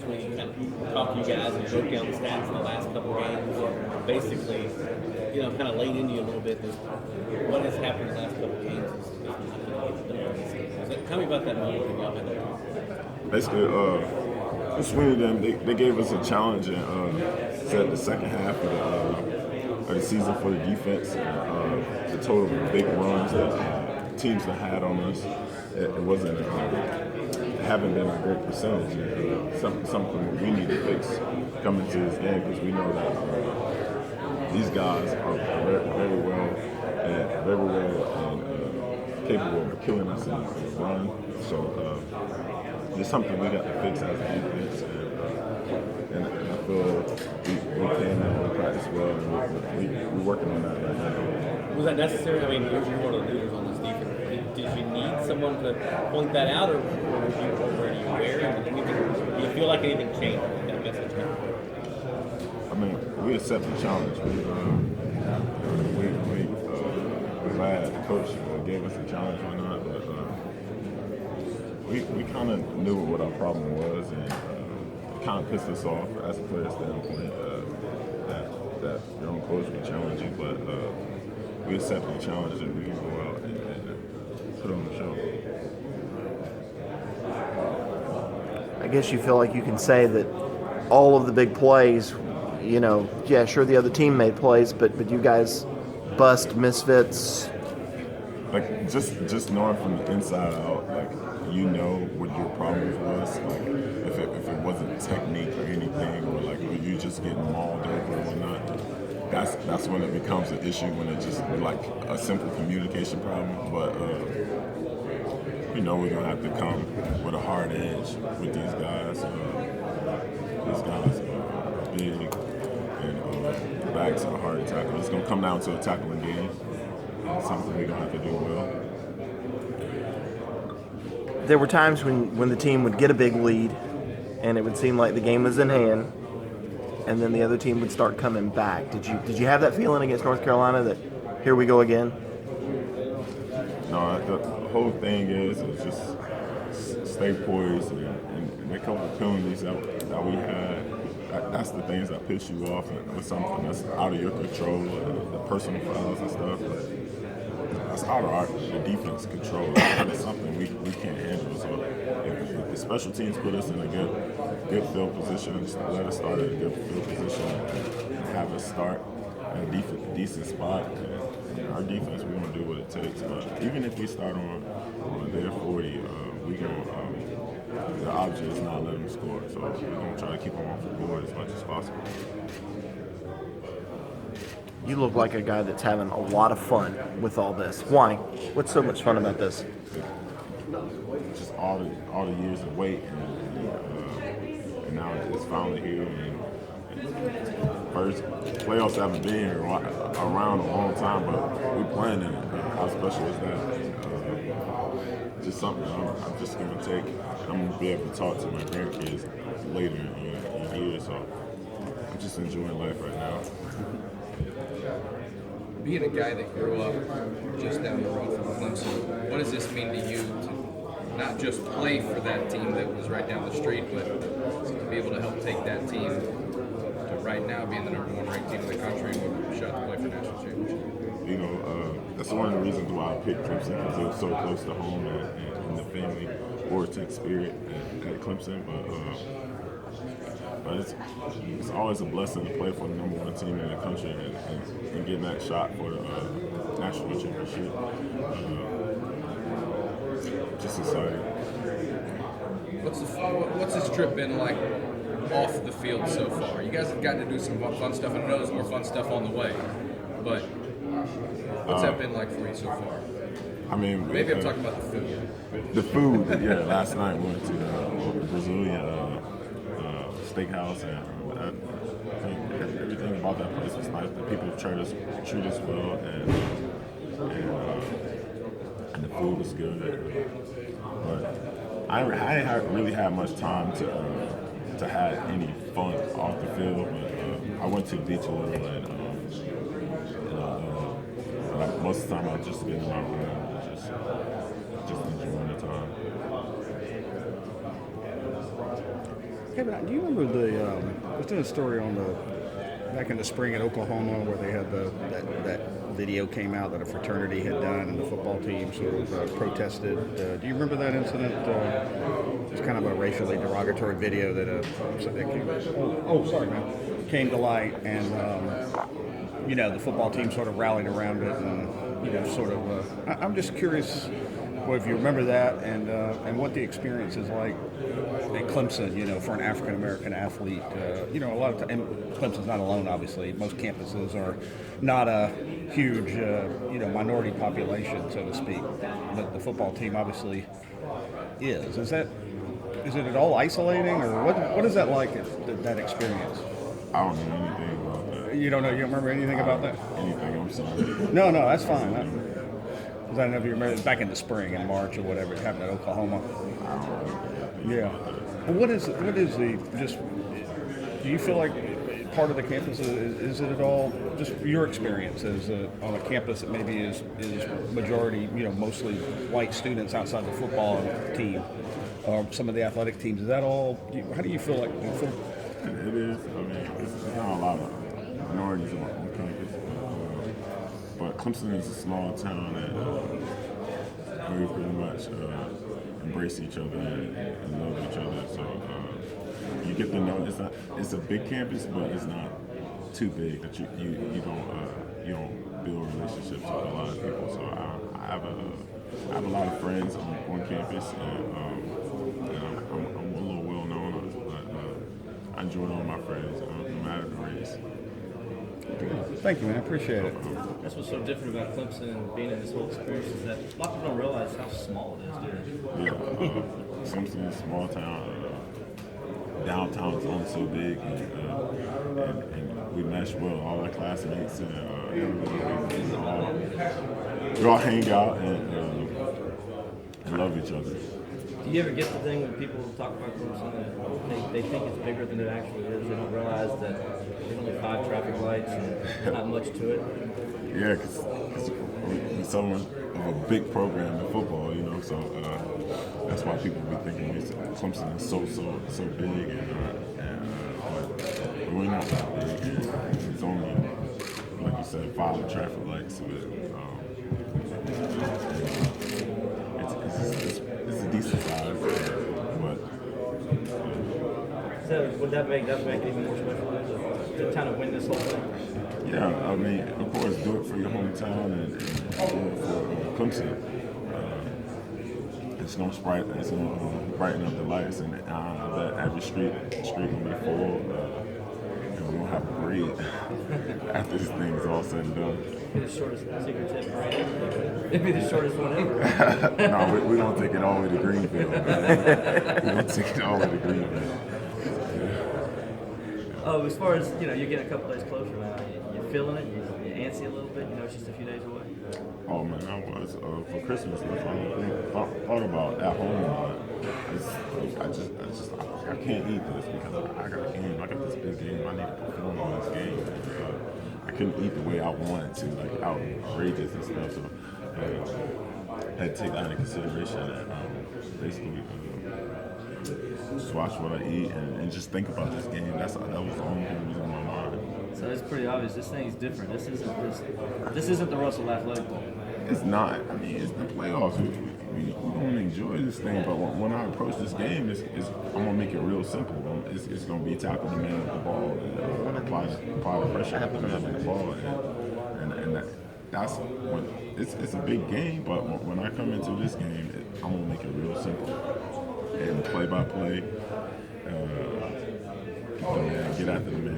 when he kind of talked to you guys and broke down the stats in the last couple of games, basically, kind of laid into you a little bit that what has happened in the last couple of games tell me about that moment when y'all had that talk. Basically, Sweeney them they gave us a challenge and said the second half of the season for the defense, the total big runs that teams have had on us. It wasn't haven't been a great percentage. Something we need to fix coming to this game because we know that these guys are very well and capable of killing us in the run. So it's something we got to fix as a defense. And I feel we came in and practiced well, and we're working on that right now. Was that necessary? I mean, you're one of the leaders on this defense. Did you need someone to point that out, or were you aware? Do you feel like anything changed with that message? I mean, we accept the challenge. We're glad the coach gave us a challenge or not, but we kind of knew what our problem was, and it kind of pissed us off as a player standpoint that your own coach would challenge you, but we accept the challenge and we can go out and put on the show. I guess you feel like you can say that all of the big plays, sure the other team made plays, but you guys bust misfits. Like just knowing from the inside out, like what your problems was. Like if it wasn't technique or anything, or like you just getting mauled over or whatnot. That's when it becomes an issue, when it's just like a simple communication problem. But we're gonna have to come with a hard edge with these guys. These guys are big and backs are hard to tackle. It's gonna come down to a tackling game. Something we're gonna have to do well. There were times when the team would get a big lead, and it would seem like the game was in hand, and then the other team would start coming back. Did you have that feeling against North Carolina that here we go again? No, the whole thing is just stay poised and make a couple of penalties that we had. That's the things that piss you off with something that's out of your control, the personal fouls and stuff. That's out of the defense control. That's something we can't handle. So if the special teams put us in a good field position, let us start at a good field position and have us start at a decent spot. And our defense, we're going to do what it takes. But even if we start on their 40, the object is not letting them score. So we're going to try to keep them off the board as much as possible. You look like a guy that's having a lot of fun with all this. Why? What's so much fun about this? Just all the years of wait, and now it's finally here. And first playoffs haven't been here around a long time, but we're playing in it. How special is that? Just something I'm just gonna take. I'm gonna be able to talk to my grandkids later in years. So I'm just enjoying life right now. Being a guy that grew up just down the road from Clemson, what does this mean to you to not just play for that team that was right down the street, but to be able to help take that team to right now being the #1 ranked team in the country with a shot to play for national championship? That's one of the reasons why I picked Clemson, because it was so close to home and the family Vortex spirit at Clemson. But it's always a blessing to play for the #1 team in the country and getting that shot for the national championship. Just exciting. What's this trip been like off the field so far? You guys have gotten to do some fun stuff. I know there's more fun stuff on the way, but what's that been like for you so far? I mean, maybe I'm talking about the food. The food, yeah. Last night we went to the Brazilian steakhouse, and I think everything about that place was nice. The people treat us well, and the food was good. But I didn't really have much time to have any fun off the field. But I went to the beach a little, and most of the time I've just been in my room, just enjoying the time. Kevin, do you remember there's been a story on back in the spring in Oklahoma where they had that video came out that a fraternity had done and the football team sort of protested. Do you remember that incident? It's kind of a racially derogatory video that came to light, and the football team sort of rallied around it, and I'm just curious. Well, if you remember that, and what the experience is like at Clemson, for an African American athlete, a lot of and Clemson's not alone, obviously. Most campuses are not a huge, minority population, so to speak. But the football team obviously is. Is it at all isolating, or what is that like? That experience? I don't know anything about that. You don't know? You don't remember anything about that? Anything? I'm sorry. No, that's fine. Because I don't know if you remember, it was back in the spring, in March or whatever, it happened at Oklahoma. Yeah. Well, what is do you feel like part of the campus, is it at all, just your experience as on a campus that maybe is majority, mostly white students outside the football team, or some of the athletic teams, is that all, how do you feel like? It is. I mean, it's not a lot of minorities on campus. But Clemson is a small town that we pretty much embrace each other and love each other. So you get to know it's a big campus, but it's not too big that you don't build relationships with a lot of people. So I have a lot of friends on campus, and I'm a little well known, but I enjoy all my friends, no matter the race. Thank you, man. I appreciate it. That's what's so different about Clemson and being in this whole experience is that a lot of people don't realize how small it is, dude. Yeah, Clemson is a small town. Downtown is only so big, and we mesh well. All our classmates and everybody, we all hang out and love each other. Do you ever get the thing when people talk about Clemson that they think it's bigger than it actually is? They don't realize that there's only 5 traffic lights and not much to it? Yeah, because we're so much of a big program in football, so that's why people be thinking Clemson is so big, but we're not that big. It's only, like you said, 5 traffic lights, but it's a decent size, but so would that make it even more special to kind of win this whole thing? yeah, I mean, of course, do it for your hometown and do it for Clemson. It's gonna brighten up the lights, and I bet every street will be full, and we're gonna have a parade after this thing is all said and done. Be the shortest secret tip parade. It'd be the shortest one ever. No, we're gonna take it all the way to Greenfield. We're gonna take it all the way to Greenfield. As far as you're getting a couple days closer now, you feeling it? You antsy a little bit? It's just a few days away. Oh man, I was for Christmas. That's all I thought about at home. I can't eat this because I got a game. I got this big game. I need to perform on this game. I couldn't eat the way I wanted to, like outrageous and stuff. So I had to take that into consideration and basically just watch what I eat and just think about this game. That was the only thing that was on my mind. So it's pretty obvious. This thing's different. This isn't the Russell Athletic Bowl. It's not. I mean, it's the playoffs. We don't enjoy this thing, but when I approach this game, I'm gonna make it real simple. It's gonna be tackle the man with the ball and apply the pressure to the man with the ball, and that's when it's a big game. But when I come into this game, I'm gonna make it real simple and play by play. Get after the man.